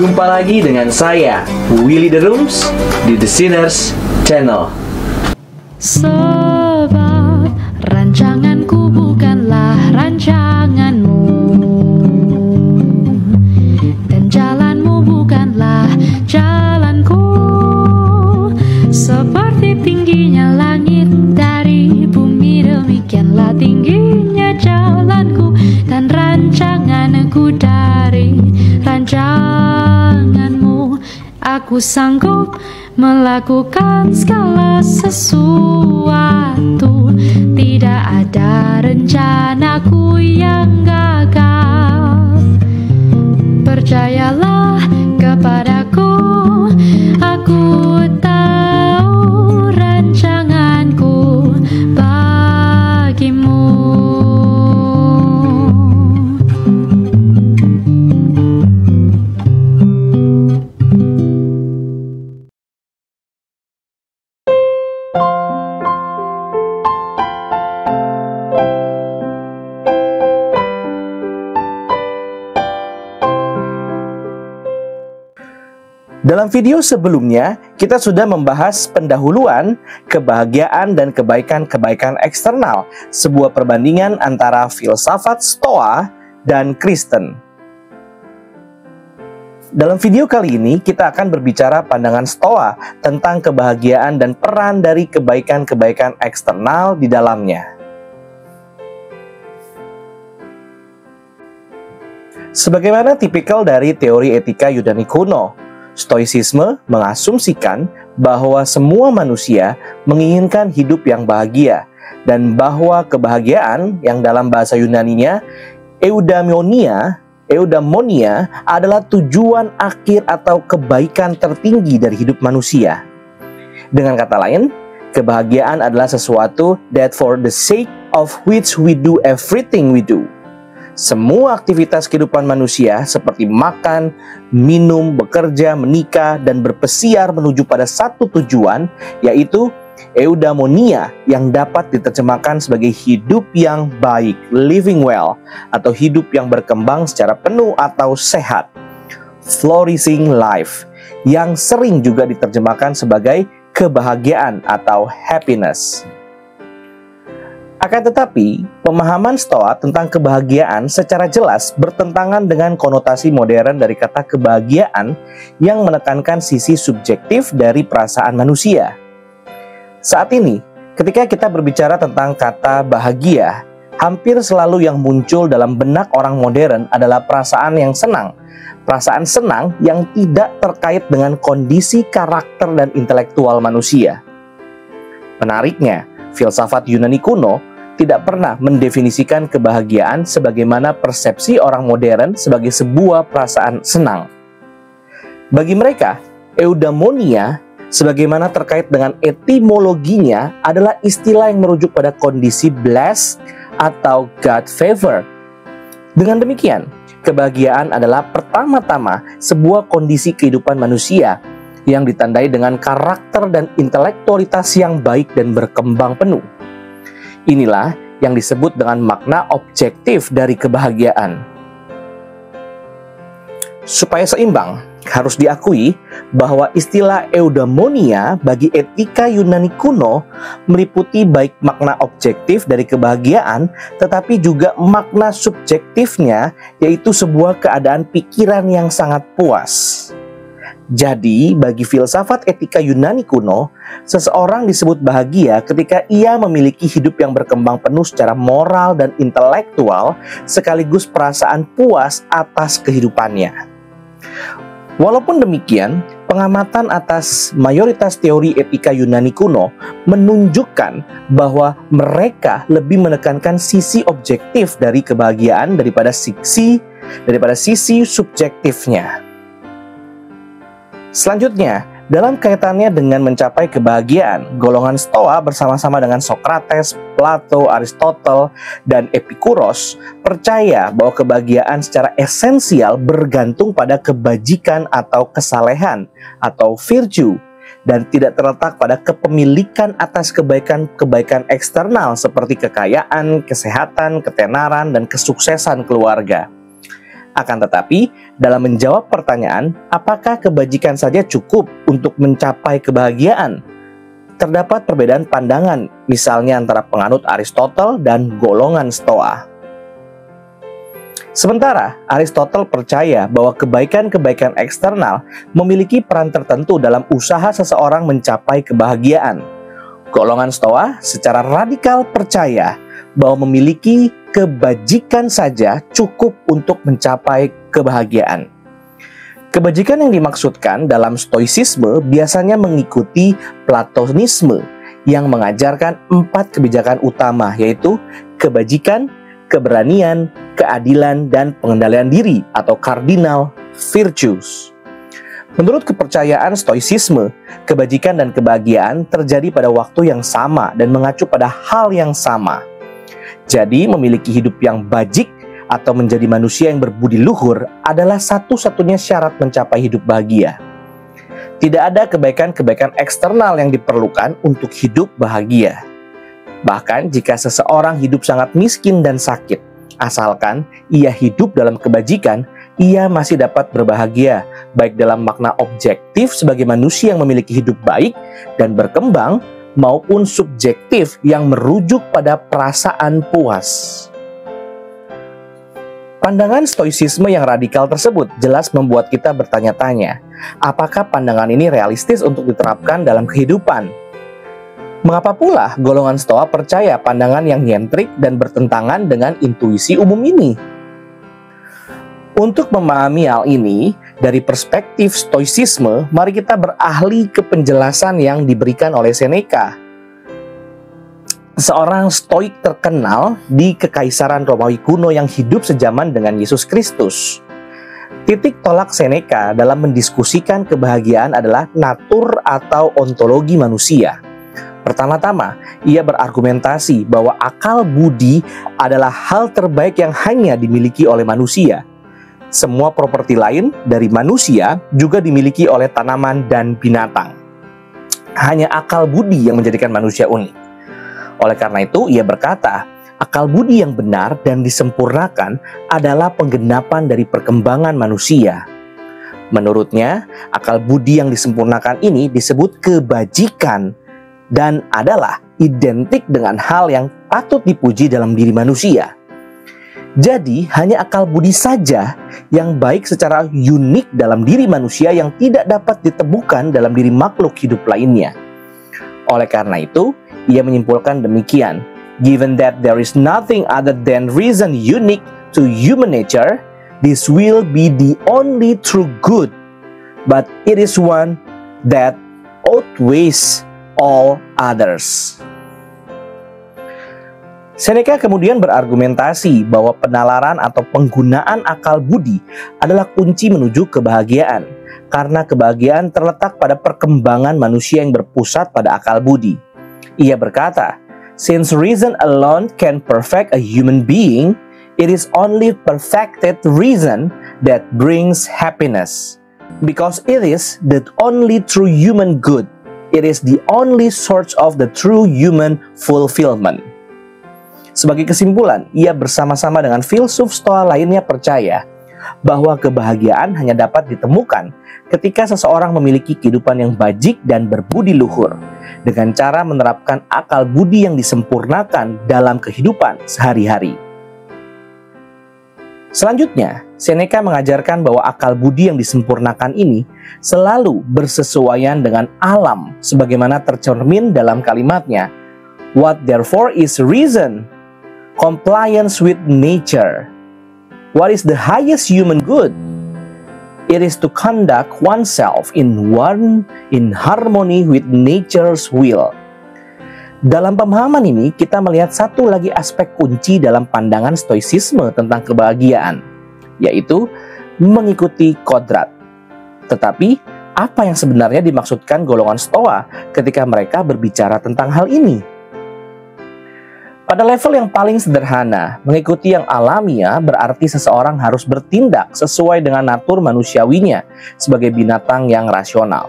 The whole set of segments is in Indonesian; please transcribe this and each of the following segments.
Jumpa lagi dengan saya, Willy The Rooms, di The Sinners Channel. Sebab rancanganku bukanlah rancanganmu, dan jalanmu bukanlah jalanku. Seperti tingginya langit dari bumi, demikianlah tingginya jalanku dan rancanganku dari rancanganmu. Aku sanggup melakukan segala sesuatu, tidak ada rencanaku yang gagal. Percayalah kepadaku, aku tahu rancanganku bagimu. Dalam video sebelumnya, kita sudah membahas pendahuluan, kebahagiaan, dan kebaikan-kebaikan eksternal, sebuah perbandingan antara filsafat Stoa dan Kristen. Dalam video kali ini, kita akan berbicara pandangan Stoa tentang kebahagiaan dan peran dari kebaikan-kebaikan eksternal di dalamnya. Sebagaimana tipikal dari teori etika Yunani kuno, Stoicisme mengasumsikan bahwa semua manusia menginginkan hidup yang bahagia, dan bahwa kebahagiaan yang dalam bahasa Yunaninya eudaimonia adalah tujuan akhir atau kebaikan tertinggi dari hidup manusia. Dengan kata lain, kebahagiaan adalah sesuatu that for the sake of which we do everything we do. Semua aktivitas kehidupan manusia seperti makan, minum, bekerja, menikah, dan berpesiar menuju pada satu tujuan, yaitu eudaimonia, yang dapat diterjemahkan sebagai hidup yang baik, living well, atau hidup yang berkembang secara penuh atau sehat, flourishing life, yang sering juga diterjemahkan sebagai kebahagiaan atau happiness. Akan tetapi, pemahaman Stoa tentang kebahagiaan secara jelas bertentangan dengan konotasi modern dari kata kebahagiaan yang menekankan sisi subjektif dari perasaan manusia. Saat ini, ketika kita berbicara tentang kata bahagia, hampir selalu yang muncul dalam benak orang modern adalah perasaan yang senang. Perasaan senang yang tidak terkait dengan kondisi karakter dan intelektual manusia. Menariknya, filsafat Yunani kuno tidak pernah mendefinisikan kebahagiaan sebagaimana persepsi orang modern sebagai sebuah perasaan senang. Bagi mereka, eudaimonia sebagaimana terkait dengan etimologinya adalah istilah yang merujuk pada kondisi blessed atau God favor. Dengan demikian, kebahagiaan adalah pertama-tama sebuah kondisi kehidupan manusia yang ditandai dengan karakter dan intelektualitas yang baik dan berkembang penuh. Inilah yang disebut dengan makna objektif dari kebahagiaan. Supaya seimbang, harus diakui bahwa istilah eudaimonia bagi etika Yunani kuno meliputi baik makna objektif dari kebahagiaan, tetapi juga makna subjektifnya, yaitu sebuah keadaan pikiran yang sangat puas. Jadi, bagi filsafat etika Yunani kuno, seseorang disebut bahagia ketika ia memiliki hidup yang berkembang penuh secara moral dan intelektual, sekaligus perasaan puas atas kehidupannya. Walaupun demikian, pengamatan atas mayoritas teori etika Yunani kuno menunjukkan bahwa mereka lebih menekankan sisi objektif dari kebahagiaan daripada sisi subjektifnya. Selanjutnya, dalam kaitannya dengan mencapai kebahagiaan, golongan Stoa bersama-sama dengan Socrates, Plato, Aristotle, dan Epikuros percaya bahwa kebahagiaan secara esensial bergantung pada kebajikan atau kesalehan atau virtue, dan tidak terletak pada kepemilikan atas kebaikan-kebaikan eksternal seperti kekayaan, kesehatan, ketenaran, dan kesuksesan keluarga. Akan tetapi, dalam menjawab pertanyaan, apakah kebajikan saja cukup untuk mencapai kebahagiaan? Terdapat perbedaan pandangan, misalnya antara penganut Aristotle dan golongan Stoa. Sementara, Aristotle percaya bahwa kebaikan-kebaikan eksternal memiliki peran tertentu dalam usaha seseorang mencapai kebahagiaan. Golongan Stoa secara radikal percaya bahwa memiliki kebajikan saja cukup untuk mencapai kebahagiaan. Kebajikan yang dimaksudkan dalam Stoicisme biasanya mengikuti Platonisme yang mengajarkan 4 kebijakan utama, yaitu kebajikan, keberanian, keadilan, dan pengendalian diri atau cardinal virtues. Menurut kepercayaan Stoicisme, kebajikan dan kebahagiaan terjadi pada waktu yang sama dan mengacu pada hal yang sama. Jadi, memiliki hidup yang bajik atau menjadi manusia yang berbudi luhur adalah satu-satunya syarat mencapai hidup bahagia. Tidak ada kebaikan-kebaikan eksternal yang diperlukan untuk hidup bahagia. Bahkan jika seseorang hidup sangat miskin dan sakit, asalkan ia hidup dalam kebajikan, ia masih dapat berbahagia, baik dalam makna objektif sebagai manusia yang memiliki hidup baik dan berkembang, maupun subjektif yang merujuk pada perasaan puas. Pandangan Stoicisme yang radikal tersebut jelas membuat kita bertanya-tanya, apakah pandangan ini realistis untuk diterapkan dalam kehidupan? Mengapa pula golongan Stoa percaya pandangan yang nyentrik dan bertentangan dengan intuisi umum ini? Untuk memahami hal ini, dari perspektif Stoicisme, mari kita beralih ke penjelasan yang diberikan oleh Seneca, seorang Stoik terkenal di Kekaisaran Romawi kuno yang hidup sejaman dengan Yesus Kristus. Titik tolak Seneca dalam mendiskusikan kebahagiaan adalah natur atau ontologi manusia. Pertama-tama, ia berargumentasi bahwa akal budi adalah hal terbaik yang hanya dimiliki oleh manusia. Semua properti lain dari manusia juga dimiliki oleh tanaman dan binatang. Hanya akal budi yang menjadikan manusia unik. Oleh karena itu, ia berkata, akal budi yang benar dan disempurnakan adalah penggenapan dari perkembangan manusia. Menurutnya, akal budi yang disempurnakan ini disebut kebajikan dan adalah identik dengan hal yang patut dipuji dalam diri manusia. Jadi, hanya akal budi saja yang baik secara unik dalam diri manusia yang tidak dapat ditemukan dalam diri makhluk hidup lainnya. Oleh karena itu, ia menyimpulkan demikian, given that there is nothing other than reason unique to human nature, this will be the only true good, but it is one that outweighs all others. Seneca kemudian berargumentasi bahwa penalaran atau penggunaan akal budi adalah kunci menuju kebahagiaan, karena kebahagiaan terletak pada perkembangan manusia yang berpusat pada akal budi. Ia berkata, since reason alone can perfect a human being, it is only perfected reason that brings happiness. Because it is the only true human good, it is the only source of the true human fulfillment. Sebagai kesimpulan, ia bersama-sama dengan filsuf Stoa lainnya percaya bahwa kebahagiaan hanya dapat ditemukan ketika seseorang memiliki kehidupan yang bajik dan berbudi luhur, dengan cara menerapkan akal budi yang disempurnakan dalam kehidupan sehari-hari. Selanjutnya, Seneca mengajarkan bahwa akal budi yang disempurnakan ini selalu bersesuaian dengan alam, sebagaimana tercermin dalam kalimatnya, "What therefore is reason? Compliance with nature. What is the highest human good? It is to conduct oneself in harmony with nature's will." Dalam pemahaman ini, kita melihat satu lagi aspek kunci dalam pandangan Stoicisme tentang kebahagiaan, yaitu mengikuti kodrat. Tetapi, apa yang sebenarnya dimaksudkan golongan Stoa ketika mereka berbicara tentang hal ini? Pada level yang paling sederhana, mengikuti yang alamiah berarti seseorang harus bertindak sesuai dengan natur manusiawinya sebagai binatang yang rasional.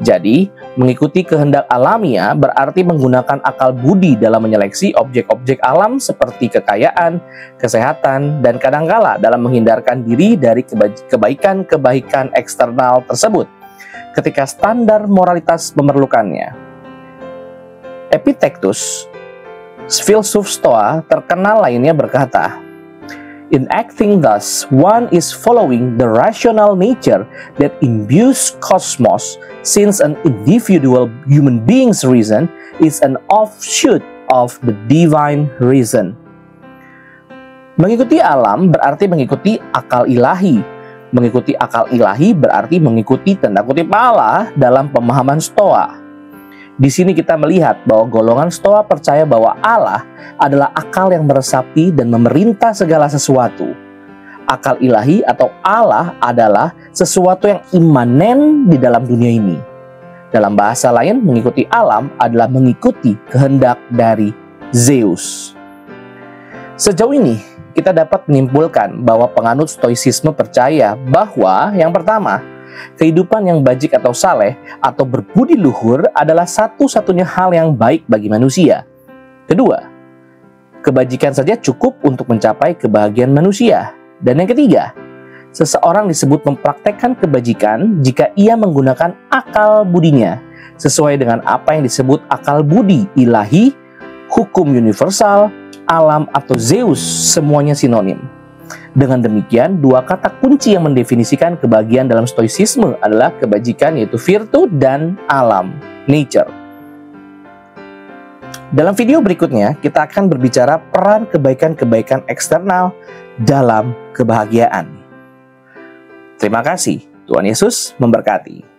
Jadi, mengikuti kehendak alamiah berarti menggunakan akal budi dalam menyeleksi objek-objek alam seperti kekayaan, kesehatan, dan kadangkala dalam menghindarkan diri dari kebaikan-kebaikan eksternal tersebut ketika standar moralitas memerlukannya. Epictetus, filsuf Stoa terkenal lainnya berkata, "In acting thus, one is following the rational nature that imbues cosmos, since an individual human being's reason is an offshoot of the divine reason." Mengikuti alam berarti mengikuti akal ilahi. Mengikuti akal ilahi berarti mengikuti tanda kutip Allah dalam pemahaman Stoa. Di sini kita melihat bahwa golongan Stoa percaya bahwa Allah adalah akal yang meresapi dan memerintah segala sesuatu. Akal ilahi atau Allah adalah sesuatu yang imanen di dalam dunia ini. Dalam bahasa lain, mengikuti alam adalah mengikuti kehendak dari Zeus. Sejauh ini, kita dapat menyimpulkan bahwa penganut stoisisme percaya bahwa yang pertama, kehidupan yang bajik atau saleh atau berbudi luhur adalah satu-satunya hal yang baik bagi manusia. Kedua, kebajikan saja cukup untuk mencapai kebahagiaan manusia. Dan yang ketiga, seseorang disebut mempraktekkan kebajikan jika ia menggunakan akal budinya, sesuai dengan apa yang disebut akal budi ilahi, hukum universal, alam atau Zeus, semuanya sinonim. Dengan demikian, dua kata kunci yang mendefinisikan kebahagiaan dalam stoicisme adalah kebajikan, yaitu virtu, dan alam, nature. Dalam video berikutnya, kita akan berbicara peran kebaikan-kebaikan eksternal dalam kebahagiaan. Terima kasih. Tuhan Yesus memberkati.